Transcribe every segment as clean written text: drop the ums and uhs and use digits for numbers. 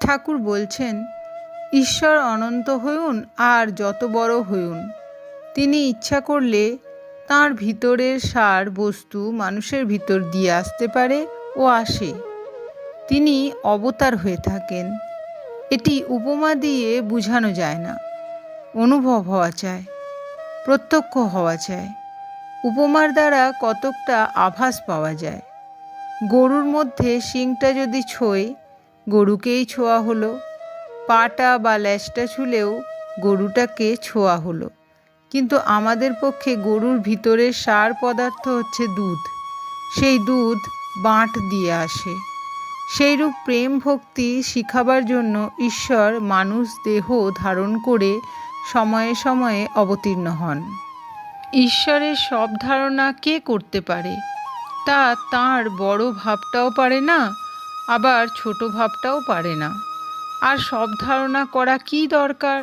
ঠাকুর বলছেন, ঈশ্বর অনন্ত হউন আর যত বড় হউন, তিনি ইচ্ছা করলে তাঁর ভিতরের সার বস্তু মানুষের ভিতর দিয়ে আসতে পারে ও আসে। তিনি অবতার হয়ে থাকেন। এটি উপমা দিয়ে বোঝানো যায় না, অনুভব হওয়া চাই, প্রত্যক্ষ হওয়া চাই। উপমার দ্বারা কতকটা আভাস পাওয়া যায়। গরুর মধ্যে শিংটা যদি ছোঁয়, গরুকেই ছোঁয়া হলো। পাটা বা ল্যাজটা ছুলেও গরুটাকে ছোঁয়া হলো। কিন্তু আমাদের পক্ষে গরুর ভিতরের সার পদার্থ হচ্ছে দুধ। সেই দুধ বাঁট দিয়ে আসে। সেইরূপ প্রেম ভক্তি শিখাবার জন্য ঈশ্বর মানুষ দেহ ধারণ করে সময়ে সময়ে অবতীর্ণ হন। ঈশ্বরের সব ধারণা কে করতে পারে? তা তাঁর বড় ভাবটাও পারে না, আবার ছোট ভাবটাও পারে না। আর সব ধারণা করা কি দরকার?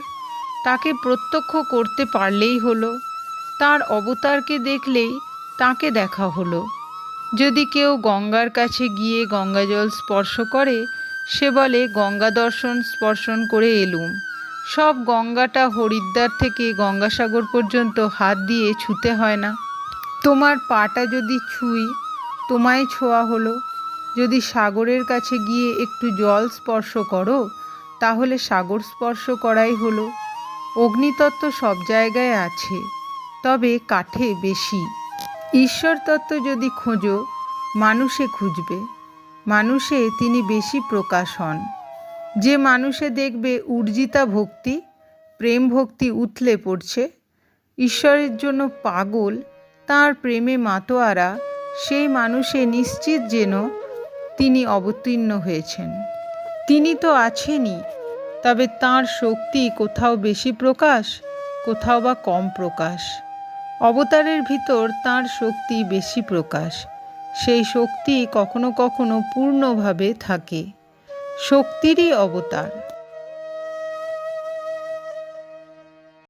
তাকে প্রত্যক্ষ করতে পারলেই হলো। তাঁর অবতারকে দেখলেই তাঁকে দেখা হলো। যদি কেউ গঙ্গার কাছে গিয়ে গঙ্গাজল স্পর্শ করে, সে বলে গঙ্গা দর্শন স্পর্শন করে এলুম। সব গঙ্গাটা হরিদ্বার থেকে গঙ্গাসাগর পর্যন্ত হাত দিয়ে ছুঁতে হয় না। তোমার পাটা যদি ছুঁই, তোমায় ছোঁয়া হলো। যদি সাগরের কাছে গিয়ে একটু জল স্পর্শ করো, তাহলে সাগর স্পর্শ করাই হলো। অগ্নিতত্ত্ব সব জায়গায় আছে, তবে কাঠে বেশি। ঈশ্বর তত্ত্ব যদি খোঁজো, মানুষে খুঁজবে। মানুষে তিনি বেশি প্রকাশ হন। যে মানুষে দেখবে উর্জিতা ভক্তি, প্রেম ভক্তি উথলে পড়ছে, ঈশ্বরের জন্য পাগল, তাঁর প্রেমে মাতোয়ারা, সেই মানুষে নিশ্চিত যেন তিনি অবতীর্ণ হয়েছেন। তিনি তো আছেনই, তবে তাঁর শক্তি কোথাও বেশি প্রকাশ, কোথাও বা কম প্রকাশ। অবতারের ভিতর তাঁর শক্তি বেশি প্রকাশ। সেই শক্তি কখনো কখনো পূর্ণভাবে থাকে। শক্তিরই অবতার।